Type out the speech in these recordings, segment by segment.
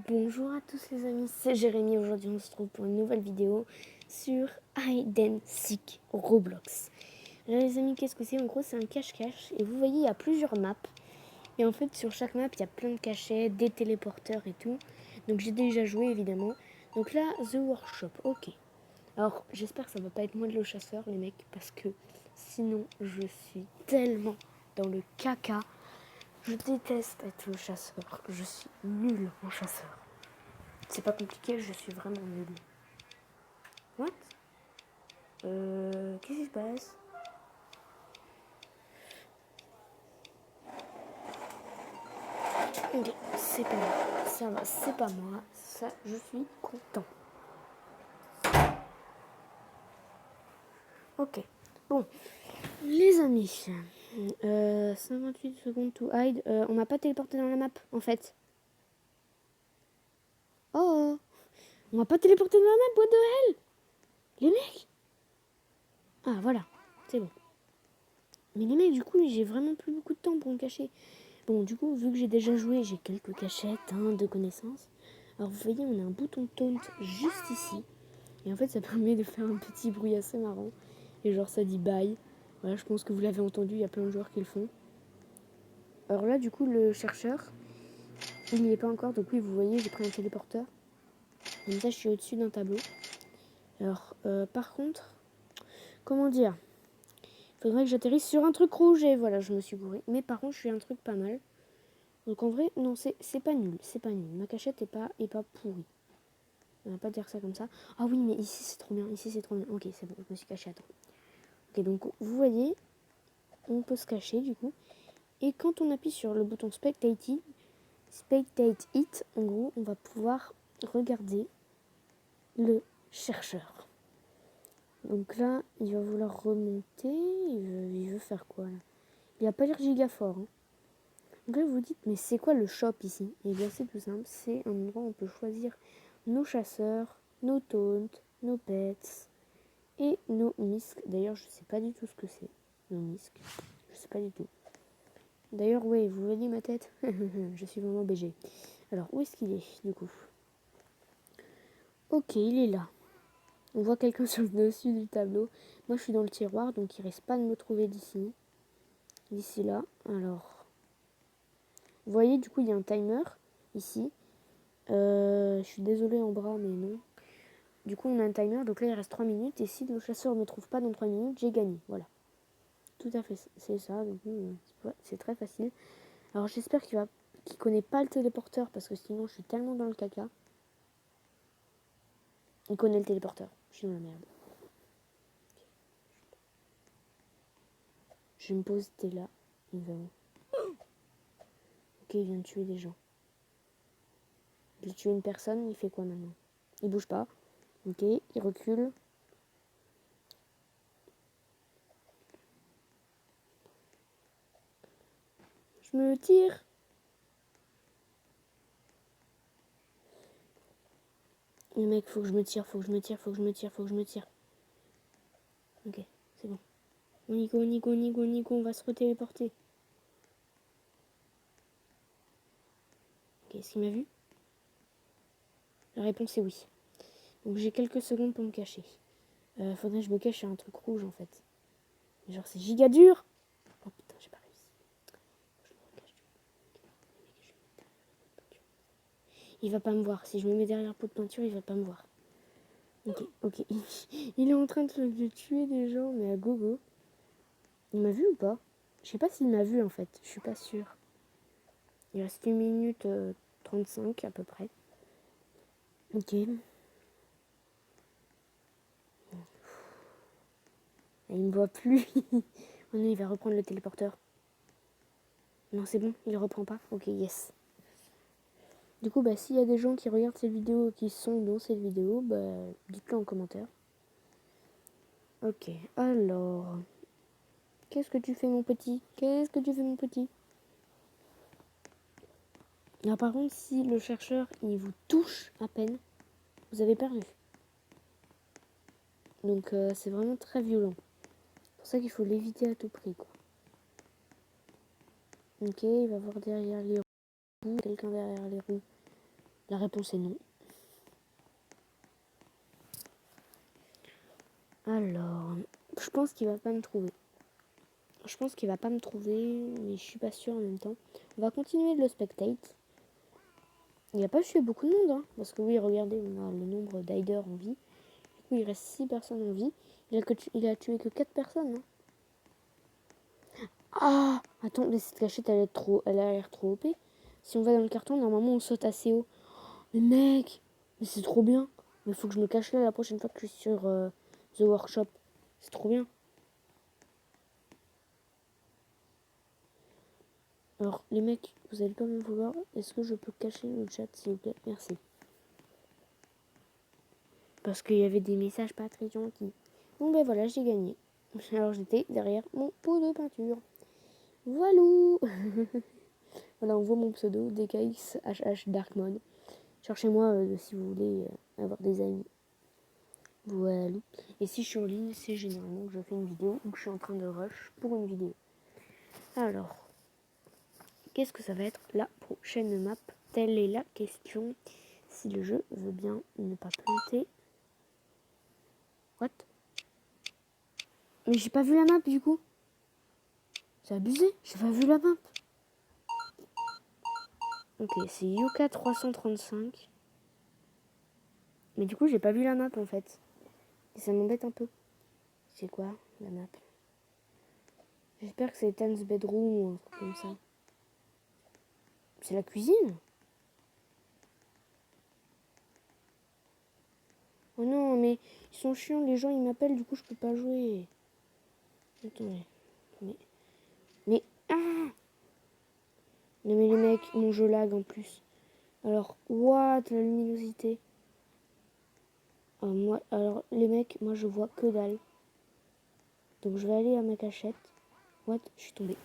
Bonjour à tous les amis, c'est Jérémy. Aujourd'hui on se retrouve pour une nouvelle vidéo sur Hide and Seek Roblox. Alors les amis, qu'est-ce que c'est? En gros c'est un cache-cache et vous voyez il y a plusieurs maps. Et en fait sur chaque map il y a plein de cachets, des téléporteurs et tout. Donc j'ai déjà joué évidemment. Donc là The Workshop, ok. Alors j'espère que ça va pas être moi de le chasseur les mecs, parce que sinon je suis tellement dans le caca. Je déteste être le chasseur, je suis nulle en chasseur. C'est pas compliqué, je suis vraiment nulle. What? Qu'est-ce qui se passe? Ok, c'est pas moi. Ça va, c'est pas moi. Ça, je suis content. Ok. Bon, les amis. 58 secondes to hide. On m'a pas téléporté dans la map, en fait. Oh! On m'a pas téléporté dans la map, what the hell? Les mecs! Ah, voilà. C'est bon. Mais les mecs, du coup, j'ai vraiment plus beaucoup de temps pour me cacher. Bon, du coup, vu que j'ai déjà joué, j'ai quelques cachettes de connaissances. Alors, vous voyez, on a un bouton taunt juste ici. Et en fait, ça permet de faire un petit bruit assez marrant. Et genre, ça dit bye. Voilà, je pense que vous l'avez entendu, il y a plein de joueurs qui le font. Alors là, du coup, le chercheur, il n'y est pas encore. Donc oui, vous voyez, j'ai pris un téléporteur. Comme ça, je suis au-dessus d'un tableau. Alors, par contre, comment dire? Il faudrait que j'atterrisse sur un truc rouge. Et voilà, je me suis gourée. Mais par contre, je suis un truc pas mal. Donc en vrai, non, c'est pas nul. C'est pas nul. Ma cachette est pas pourrie. On va pas dire ça comme ça. Ah oui, mais ici, c'est trop bien. Ici, c'est trop bien. Ok, c'est bon, je me suis cachée. Attends. Ok, donc vous voyez, on peut se cacher du coup. Et quand on appuie sur le bouton Spectate It, en gros, on va pouvoir regarder le chercheur. Donc là, il va vouloir remonter. Il veut faire quoi là? Il a pas l'air giga fort. Hein. Donc là, vous dites, mais c'est quoi le shop ici? Et bien, c'est tout simple. C'est un endroit où on peut choisir nos chasseurs, nos taunts, nos pets et nos misques. D'ailleurs, je sais pas du tout ce que c'est, nos misques. Je sais pas du tout. D'ailleurs, ouais, vous voyez ma tête? Je suis vraiment BG. Alors, où est-ce qu'il est, du coup? Ok, il est là. On voit quelqu'un sur le dessus du tableau. Moi, je suis dans le tiroir, donc il risque pas de me trouver d'ici. D'ici là. Alors, vous voyez, du coup, il y a un timer ici. Je suis désolée en bras, mais non. Du coup, on a un timer, donc là, il reste 3 minutes. Et si le chasseur ne me trouve pas dans 3 minutes, j'ai gagné. Voilà. Tout à fait, c'est ça. Donc, c'est très facile. Alors, j'espère qu'il connaît pas le téléporteur, parce que sinon, je suis tellement dans le caca. Il connaît le téléporteur. Je suis dans la merde. Je me pose, t'es là. Il va où? Ok, il vient de tuer des gens. Il a tué une personne, il fait quoi maintenant? Il bouge pas. Ok, il recule. Je me tire. Le mec, faut que je me tire, faut que je me tire, faut que je me tire, faut que je me tire. Ok, c'est bon. Nico, Nico, Nico, Nico, on va se retéléporter. Ok, est-ce qu'il m'a vu? La réponse est oui. Donc j'ai quelques secondes pour me cacher. Faudrait que je me cache sur un truc rouge en fait. Genre c'est giga dur. Oh putain, j'ai pas réussi. Je me recache. Il va pas me voir. Si je me mets derrière le pot de peinture, il va pas me voir. Ok, ok. Il est en train de tuer des gens, mais à gogo. Il m'a vu ou pas? Je sais pas s'il m'a vu en fait. Je suis pas sûre. Il reste 1 minute 35 à peu près. Ok. Et il me voit plus. Oh non, il va reprendre le téléporteur. Non, c'est bon, il reprend pas. Ok, yes. Du coup, s'il y a des gens qui regardent cette vidéo, qui sont dans cette vidéo, dites-le en commentaire. Ok, alors... Qu'est-ce que tu fais, mon petit? Qu'est-ce que tu fais, mon petit? Là, par contre, si le chercheur, il vous touche à peine, vous avez perdu. Donc, c'est vraiment très violent. C'est pour ça qu'il faut l'éviter à tout prix, quoi. Ok, il va voir derrière les roues. Quelqu'un derrière les roues. La réponse est non. Alors, je pense qu'il va pas me trouver. Mais je suis pas sûre en même temps. On va continuer de le spectate. Il n'y a pas tué beaucoup de monde, hein, parce que oui, regardez, on a le nombre d'hiders en vie. Du coup, il reste 6 personnes en vie. Il a tué que 4 personnes. Hein. Ah, attends, mais cette cachette, elle a l'air trop OP. Si on va dans le carton, normalement, on saute assez haut. Mais mec, mais c'est trop bien. Mais il faut que je me cache là la prochaine fois que je suis sur The Workshop. C'est trop bien. Alors, les mecs, vous allez pas me vouloir. Est-ce que je peux cacher le chat, s'il vous plaît? Merci. Parce qu'il y avait des messages pas très gentils. Bon, ben voilà, j'ai gagné. Alors, j'étais derrière mon pot de peinture. Voilou. Voilà, on voit mon pseudo, DKXHH Dark Mode. Cherchez-moi si vous voulez avoir des amis. Voilà. Et si je suis en ligne, c'est généralement que je fais une vidéo ou que je suis en train de rush pour une vidéo. Alors, qu'est-ce que ça va être la prochaine map? Telle est la question. Si le jeu veut bien ne pas planter. What? Mais j'ai pas vu la map du coup. C'est abusé, j'ai pas vu la map. Ok, c'est Yuka 335. Mais du coup, j'ai pas vu la map en fait. Et ça m'embête un peu. C'est quoi la map? J'espère que c'est Tan's Bedroom ou un truc comme ça. C'est la cuisine? Oh non, mais ils sont chiants, les gens ils m'appellent, du coup je peux pas jouer. Attendez. Mais. Ah! Non mais les mecs, mon jeu lag en plus. Alors, what la luminosité? Alors, les mecs, moi je vois que dalle. Donc je vais aller à ma cachette. What? Je suis tombée.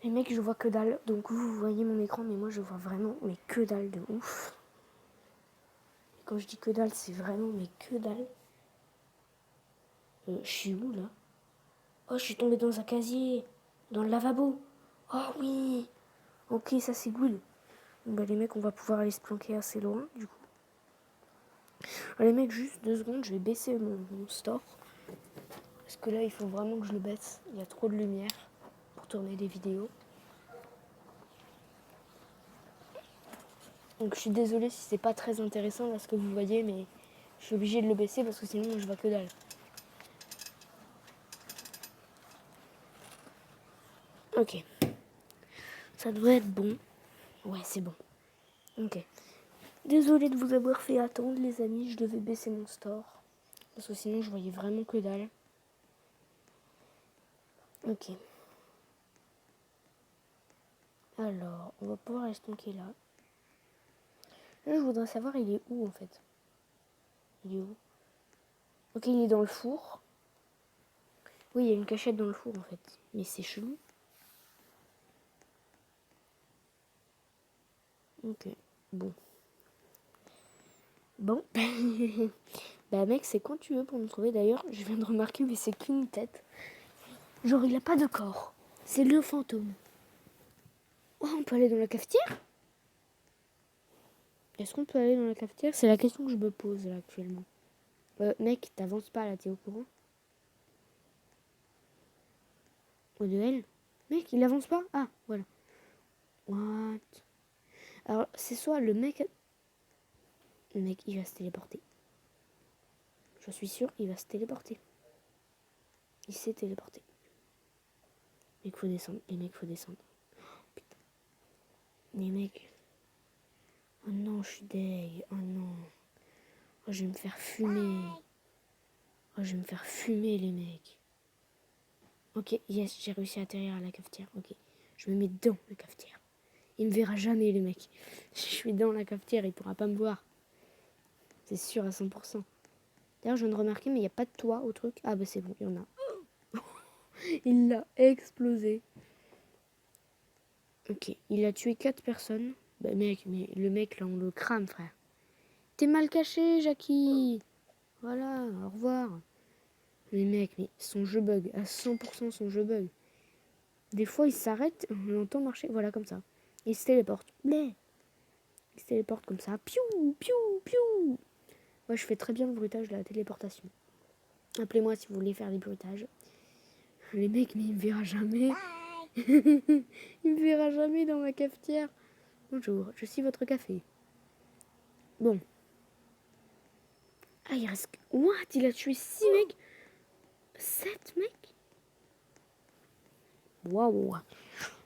Les mecs, je vois que dalle. Donc vous voyez mon écran, mais moi je vois vraiment mais que dalle de ouf. Et quand je dis que dalle, c'est vraiment mais que dalle. Je suis où là? Oh, je suis tombée dans un casier. Dans le lavabo. Oh oui. Ok, ça c'est cool. Bah les mecs, on va pouvoir aller se planquer assez loin du coup. Alors, les mecs, juste 2 secondes, je vais baisser mon store. Parce que là, il faut vraiment que je le baisse. Il y a trop de lumière pour tourner des vidéos. Donc je suis désolée si c'est pas très intéressant là ce que vous voyez, mais je suis obligée de le baisser parce que sinon je vois que dalle. Ok. Ça devrait être bon. Ouais, c'est bon. Ok. Désolée de vous avoir fait attendre les amis, je devais baisser mon store. Parce que sinon je voyais vraiment que dalle. Ok. Alors, on va pouvoir aller se planquer là. Là, je voudrais savoir il est où en fait. Il est où? Ok, il est dans le four. Oui, il y a une cachette dans le four en fait. Mais c'est chelou. Ok, bon. Bon. Bah mec, c'est quand tu veux pour me trouver. D'ailleurs, je viens de remarquer, mais c'est qu'une tête. Genre, il a pas de corps. C'est le fantôme. Oh, on peut aller dans la cafetière? Est-ce qu'on peut aller dans la cafetière? C'est la question que je me pose là actuellement. Mec, t'avances pas là, t'es au courant? Au de elle? Mec, il avance pas? Ah, voilà. What? Alors, c'est soit le mec... Le mec, il va se téléporter. Je suis sûre, il va se téléporter. Il s'est téléporté. Mec, faut descendre. Les mecs, faut descendre. Putain. Les mecs... Oh non, je suis deg. Oh non. Oh, je vais me faire fumer. Oh, je vais me faire fumer, les mecs. Ok, yes, j'ai réussi à atterrir à la cafetière. Ok, je me mets dans la cafetière. Il me verra jamais, les mecs. Je suis dans la cafetière, il pourra pas me voir. C'est sûr à 100%. D'ailleurs, je viens de remarquer, mais il n'y a pas de toit au truc. Ah bah c'est bon, il y en a. Il l'a explosé. Ok, il a tué 4 personnes. Bah mec, mais le mec là, on le crame, frère. T'es mal caché, Jackie. Voilà, au revoir. Mais mec, mais son jeu bug. À 100% son jeu bug. Des fois, il s'arrête, on l'entend marcher. Voilà, comme ça. Il se téléporte. Mais Il se téléporte comme ça. Piou, piou, piou. Moi, je fais très bien le bruitage de la téléportation. Appelez-moi si vous voulez faire des bruitages. Les mecs, mais il me verra jamais. Il me verra jamais dans ma cafetière. Bonjour, je suis votre café. Bon. Ah, il reste... What? Il a tué 6 mecs? 7 mecs? Waouh.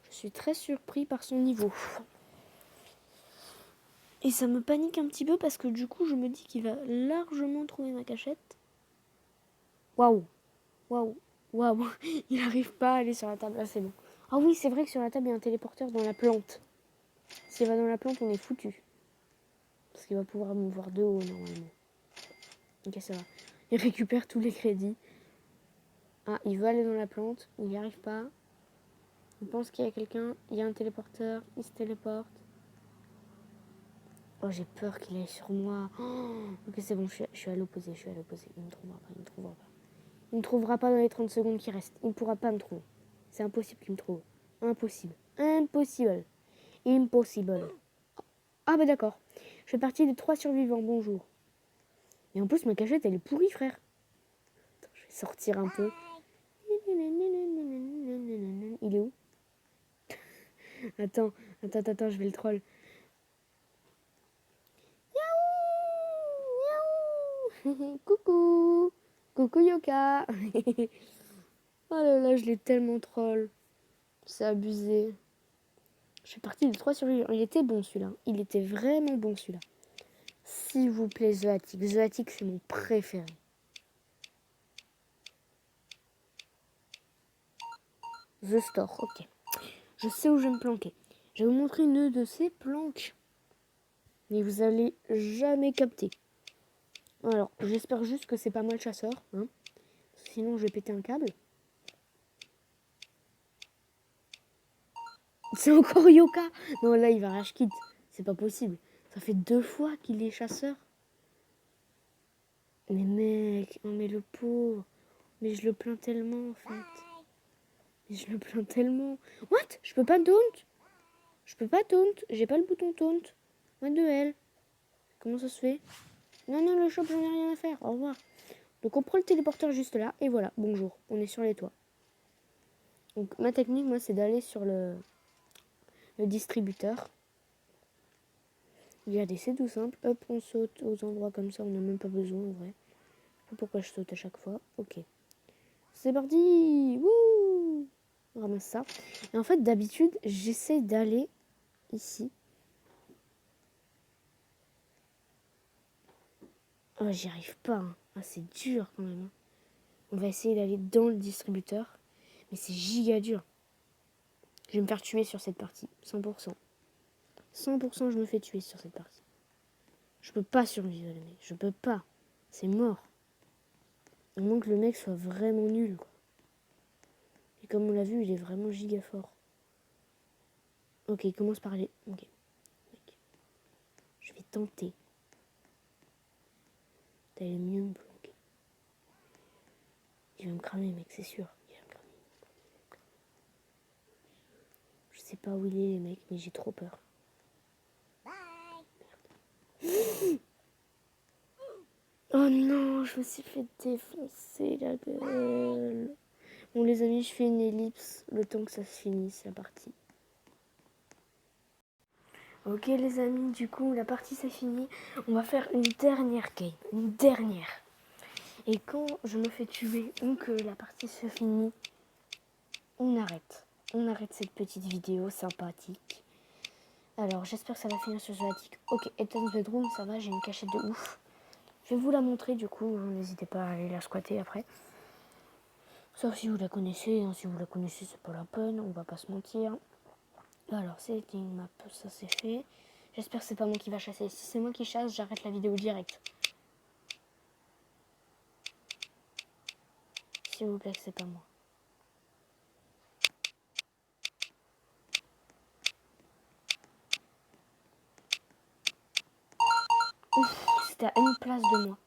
Je suis très surpris par son niveau. Et ça me panique un petit peu parce que du coup, je me dis qu'il va largement trouver ma cachette. Waouh. Waouh. Waouh. Il n'arrive pas à aller sur la table. Ah, c'est bon. Ah oui, c'est vrai que sur la table, il y a un téléporteur dans la plante. S'il va dans la plante, on est foutu. Parce qu'il va pouvoir me voir de haut, normalement. Ok, ça va. Il récupère tous les crédits. Ah, il veut aller dans la plante. Il n'y arrive pas. Il pense qu'il y a quelqu'un. Il y a un téléporteur. Il se téléporte. Oh, j'ai peur qu'il aille sur moi. Oh, ok, c'est bon, je suis à l'opposé. Il ne me trouvera pas. Il ne me trouvera pas dans les 30 secondes qui restent. Il ne pourra pas me trouver. C'est impossible qu'il me trouve. Impossible. Impossible. Impossible. Ah bah d'accord. Je fais partie des 3 survivants. Bonjour. Et en plus, ma cachette, elle est pourrie, frère. Attends, je vais sortir un peu. Il est où? Attends, je vais le troll. Yaou, yaou. Coucou. Coucou Yoka. Oh là là, je l'ai tellement troll. C'est abusé. Je suis partie des 3 survivants. Il était bon celui-là. Il était vraiment bon celui-là. S'il vous plaît, The Attic. The Attic, c'est mon préféré. The Store, ok. Je sais où je vais me planquer. Je vais vous montrer une de ces planques. Mais vous allez jamais capter. Alors, j'espère juste que c'est pas moi le chasseur. Hein. Sinon, je vais péter un câble. C'est encore Yoka. Non, là, il va rage quit. C'est pas possible. Ça fait 2 fois qu'il est chasseur. Mais mec, oh mais le pauvre. Mais je le plains tellement, en fait. Mais je le plains tellement. What? Je peux pas taunt? Je peux pas taunt. J'ai pas le bouton taunt. What de hell? Comment ça se fait? Non, non, le shop, j'en ai rien à faire. Au revoir. Donc, on prend le téléporteur juste là. Et voilà, bonjour. On est sur les toits. Donc, ma technique, moi, c'est d'aller sur le distributeur. Regardez, c'est tout simple. Hop, on saute aux endroits comme ça. On n'a même pas besoin, en vrai. Je sais pas pourquoi je saute à chaque fois. Ok. C'est parti. Wouh! On ramasse ça. Et en fait, d'habitude, j'essaie d'aller ici. Oh, j'y arrive pas. Hein. Ah, c'est dur quand même. Hein. On va essayer d'aller dans le distributeur. Mais c'est giga dur. Je vais me faire tuer sur cette partie. 100%. 100% je me fais tuer sur cette partie. Je peux pas survivre, les mecs. Je peux pas. C'est mort. À moins que le mec soit vraiment nul, quoi. Et comme on l'a vu, il est vraiment giga fort. Ok, il commence par aller. Ok. Je vais tenter d'aller mieux me planquer. Il va me cramer, mec, c'est sûr. Il va me cramer. Je sais pas où il est, les mecs, mais j'ai trop peur. Merde. Oh non, je me suis fait défoncer la gueule. Bon, les amis, je fais une ellipse le temps que ça se finisse, la partie. Ok, les amis, du coup, la partie c'est fini. On va faire une dernière game. Une dernière. Et quand je me fais tuer ou que la partie se finit, on arrête. On arrête cette petite vidéo sympathique. Alors, j'espère que ça va finir sur The Attic. Ok, Ethan's Bedroom, ça va, j'ai une cachette de ouf. Je vais vous la montrer, du coup, n'hésitez pas à aller la squatter après. Sauf si vous la connaissez, hein. Si vous la connaissez, c'est pas la peine, on va pas se mentir. Alors, c'est une map, ça c'est fait. J'espère que c'est pas moi qui va chasser. Si c'est moi qui chasse, j'arrête la vidéo direct. S'il vous plaît, que c'est pas moi. Ouf, c'était à une place de moi.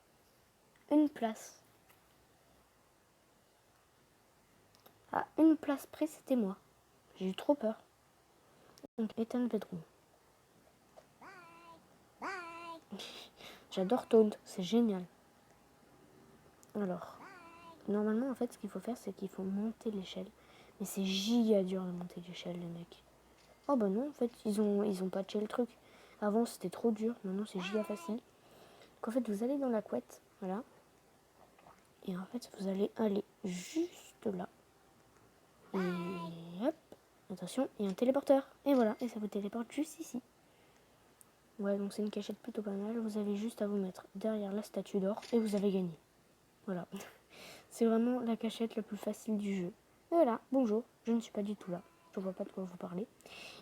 Une place. À une place près, c'était moi. J'ai eu trop peur. Donc, Ethan's Bedroom. J'adore Taunt, c'est génial. Alors, normalement, en fait, ce qu'il faut faire, c'est qu'il faut monter l'échelle. Mais c'est giga dur de monter l'échelle, les mecs. Oh bah non, en fait, ils ont patché le truc. Avant, c'était trop dur. Maintenant, c'est giga facile. Donc, en fait, vous allez dans la couette. Voilà. Et en fait, vous allez aller juste là. Et hop. Attention, il y a un téléporteur. Et voilà, et ça vous téléporte juste ici. Ouais, donc c'est une cachette plutôt pas mal. Vous avez juste à vous mettre derrière la statue d'or et vous avez gagné. Voilà. C'est vraiment la cachette la plus facile du jeu. Et voilà, bonjour, je ne suis pas du tout là. Je vois pas de quoi vous parlez.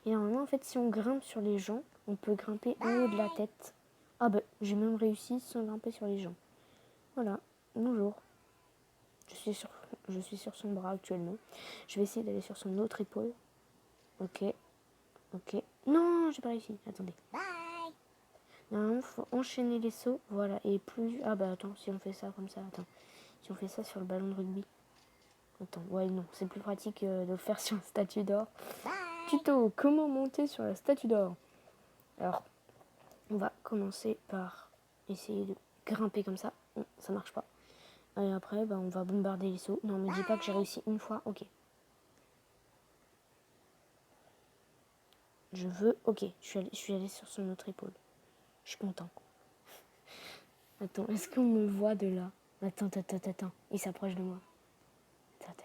Et normalement, en fait, si on grimpe sur les gens, on peut grimper en haut de la tête. Ah bah, j'ai même réussi sans grimper sur les gens. Voilà, bonjour. Je suis sur son bras actuellement. Je vais essayer d'aller sur son autre épaule. Ok, ok. Non, j'ai pas réussi. Attendez. Normalement, il faut enchaîner les sauts. Voilà, et plus... Ah bah attends, si on fait ça comme ça, attends. Si on fait ça sur le ballon de rugby. Attends, ouais, non, c'est plus pratique de le faire sur la statue d'or. Tuto, comment monter sur la statue d'or? Alors, on va commencer par essayer de grimper comme ça. Non, ça marche pas. Et après, bah, on va bombarder les sauts. Non, me dis pas que j'ai réussi une fois. Ok. Je veux... Ok, je suis allée sur son autre épaule. Je suis content. Attends, est-ce qu'on me voit de là? Attends. Il s'approche de moi. Attends.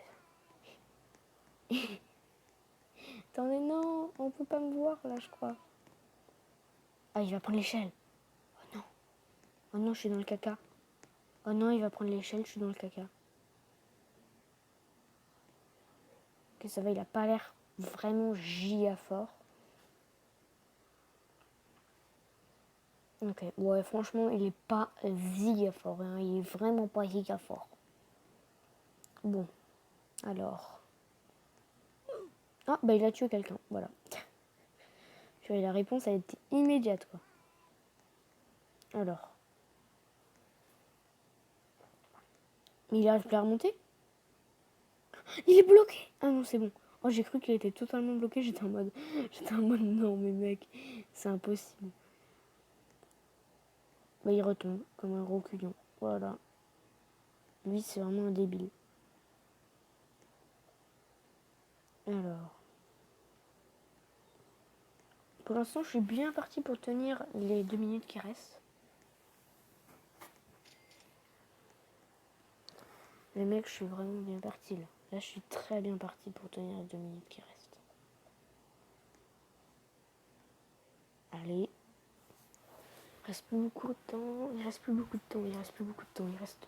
Attendez, non, on peut pas me voir là, je crois. Ah, il va prendre l'échelle. Oh non. Oh non, je suis dans le caca. Oh non, il va prendre l'échelle, je suis dans le caca. Ok, ça va, il a pas l'air vraiment giga fort. Ok, ouais, franchement, il est pas giga fort. Hein. Il est vraiment pas giga fort. Bon, alors. Ah, bah il a tué quelqu'un, voilà. Tu vois, la réponse a été immédiate, quoi. Alors. Mais il arrive plus à remonter? Il est bloqué! Ah non, c'est bon. Oh, j'ai cru qu'il était totalement bloqué. J'étais en mode, non, mais mec, c'est impossible. Bah, il retombe comme un gros couillon. Voilà. Lui, c'est vraiment un débile. Alors. Pour l'instant, je suis bien parti pour tenir les 2 minutes qui restent. Les mecs, je suis vraiment bien parti là. Là, je suis très bien parti pour tenir les 2 minutes qui restent. Allez. Il reste plus beaucoup de temps. Il reste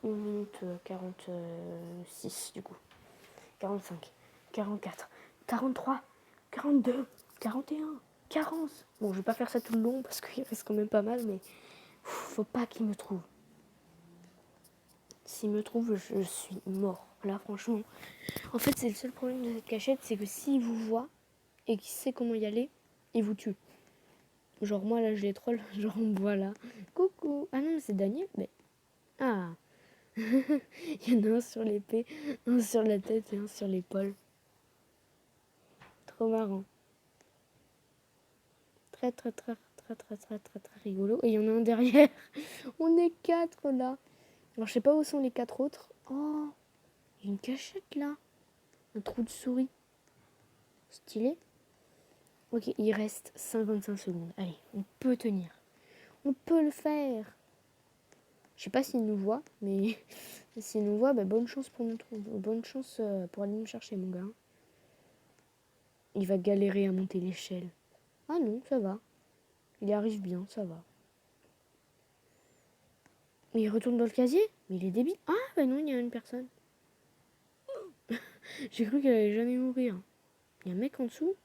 1 minute 46 du coup. 45, 44, 43, 42, 41, 40. Bon, je vais pas faire ça tout le long parce qu'il reste quand même pas mal, mais faut pas qu'il me trouve. S'il me trouve, je suis mort. Là, franchement. En fait, c'est le seul problème de cette cachette, c'est que s'il vous voit et qu'il sait comment y aller, il vous tue. Genre, moi, là, je les troll. Genre, voilà. Coucou. Ah non, c'est Daniel. Mais... Ah. Il y en a un sur l'épée, un sur la tête et un sur l'épaule. Trop marrant. Très rigolo. Et il y en a un derrière. On est 4 là. Alors, je sais pas où sont les 4 autres. Oh, il y a une cachette là. Un trou de souris. Stylé. Ok, il reste 55 secondes. Allez, on peut tenir. On peut le faire. Je sais pas s'il nous voit, mais s'il nous voit, bah, bonne chance pour nous trouver. Bonne chance pour aller nous chercher, mon gars. Il va galérer à monter l'échelle. Ah non, ça va. Il y arrive bien, ça va. Mais il retourne dans le casier? Mais il est débile. Ah, bah non, il y a une personne. J'ai cru qu'elle allait jamais mourir. Il y a un mec en dessous?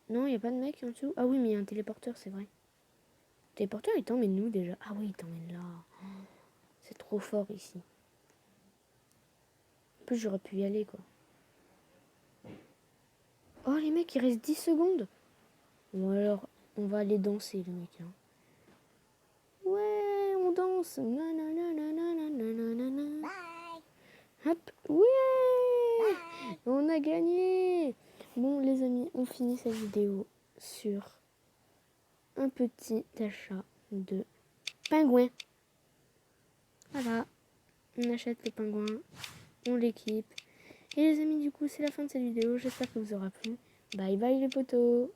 Non, il n'y a pas de mec en dessous. Ah oui, mais il y a un téléporteur, c'est vrai. Le téléporteur, il t'emmène nous déjà. Ah oui, il t'emmène là. C'est trop fort ici. En plus, j'aurais pu y aller, quoi. Oh, les mecs, il reste 10 secondes. Ou alors, on va aller danser, les mecs. Hein. Ouais, on danse. Hop, ouais, on a gagné. Bon, les amis, on finit cette vidéo sur un petit achat de pingouin. Voilà. On achète le pingouin. On l'équipe. Et les amis, du coup, c'est la fin de cette vidéo. J'espère que vous aura plu. Bye bye les potos.